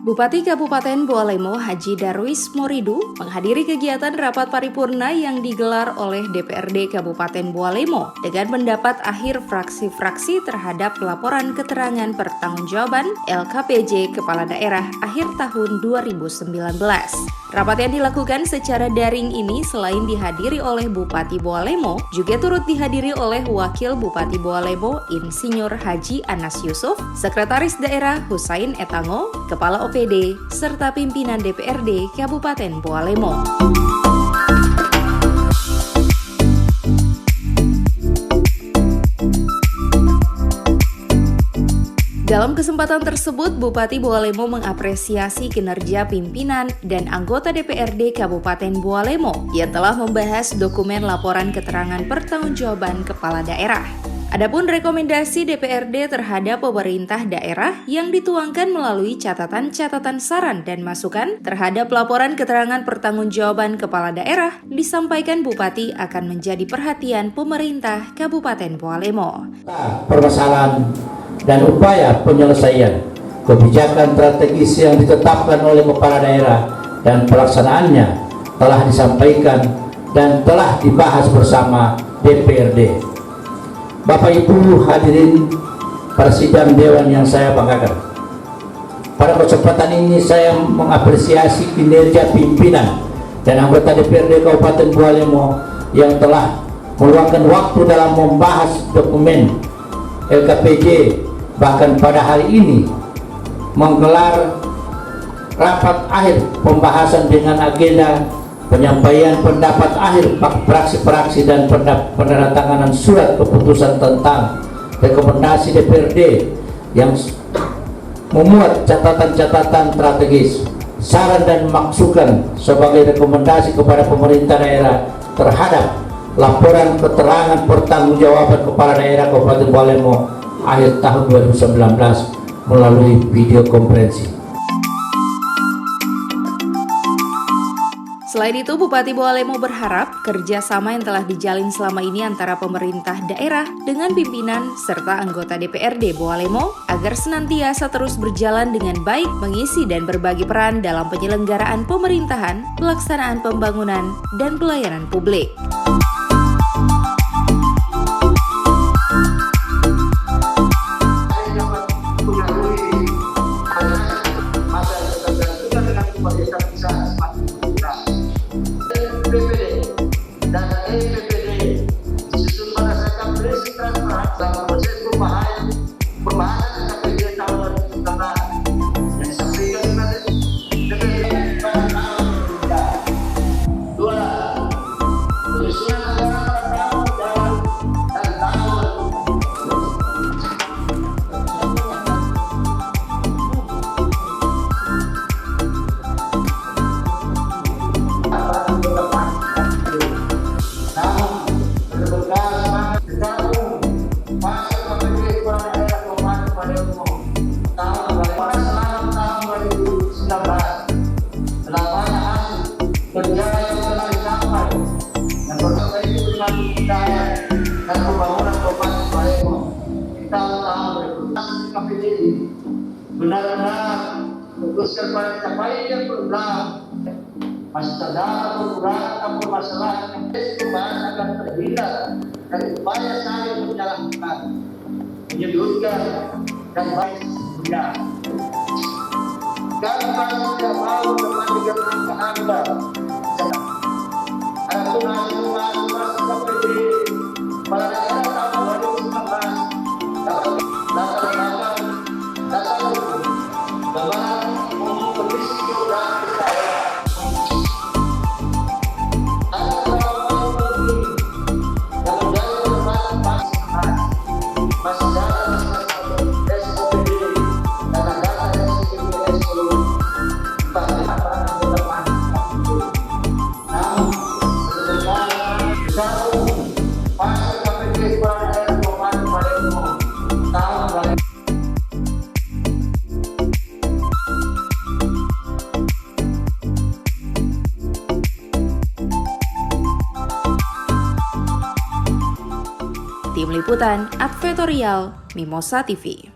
Bupati Kabupaten Bualemo Haji Darwis Moridu menghadiri kegiatan rapat paripurna yang digelar oleh DPRD Kabupaten Bualemo dengan pendapat akhir fraksi-fraksi terhadap laporan keterangan pertanggungjawaban LKPJ Kepala Daerah akhir tahun 2019. Rapat yang dilakukan secara daring ini selain dihadiri oleh Bupati Bualemo, juga turut dihadiri oleh Wakil Bupati Bualemo Insinyur Haji Anas Yusuf, Sekretaris Daerah Husain Etango, Kepala OPD, serta pimpinan DPRD Kabupaten Bualemo. Dalam kesempatan tersebut, Bupati Bualemo mengapresiasi kinerja pimpinan dan anggota DPRD Kabupaten Bualemo yang telah membahas dokumen laporan keterangan pertanggungjawaban kepala daerah. Adapun rekomendasi DPRD terhadap pemerintah daerah yang dituangkan melalui catatan-catatan saran dan masukan terhadap laporan keterangan pertanggungjawaban kepala daerah disampaikan Bupati akan menjadi perhatian pemerintah Kabupaten Bualemo. Permasalahan dan upaya penyelesaian kebijakan strategis yang ditetapkan oleh kepala daerah dan pelaksanaannya telah disampaikan dan telah dibahas bersama DPRD. Bapak Ibu hadirin Presiden Dewan yang saya banggakan, pada kesempatan ini saya mengapresiasi kinerja pimpinan dan anggota DPRD Kabupaten Bualemo yang telah meluangkan waktu dalam membahas dokumen LKPJ, bahkan pada hari ini menggelar rapat akhir pembahasan dengan agenda penyampaian pendapat akhir fraksi-fraksi dan penandatanganan surat keputusan tentang rekomendasi DPRD yang memuat catatan-catatan strategis, saran dan masukan sebagai rekomendasi kepada pemerintah daerah terhadap laporan keterangan pertanggungjawaban kepala daerah Kabupaten Bualemo akhir tahun 2019 melalui video konferensi. Selain itu, Bupati Bualemo berharap kerjasama yang telah dijalin selama ini antara pemerintah daerah dengan pimpinan serta anggota DPRD Bualemo agar senantiasa terus berjalan dengan baik, mengisi dan berbagi peran dalam penyelenggaraan pemerintahan, pelaksanaan pembangunan, dan pelayanan publik. Dan EPPD disusun berdasarkan prinsip transparan dalam proses pembahasan KPJ tahun 2019 yang disampaikan oleh DPRD pada tahun 2023. 2. Penyusunan anggaran pada tahun dan tahun dan pembangunan Kabupaten Bualemo di tahun-tahun berikutnya. KPJ benar-benar fokuskan pada capaian program, masih terdapat kekurangan permasalahan yang pembahasan akan terhindar dari upaya saling menyalahkan, menyudutkan dan baik punya. Kami masih tidak mau memandikan angka-angka. Adapun hasil KPJ pada daerah tahun 2019 dapat data gambaran umum kondisi geografis daerah. Ada beberapa penting yang menjadi perdebatan masih dalam SOPD dan data SPPS seluruh peraturan anggota PAN. Namun Tim Liputan Advertorial Mimosa TV.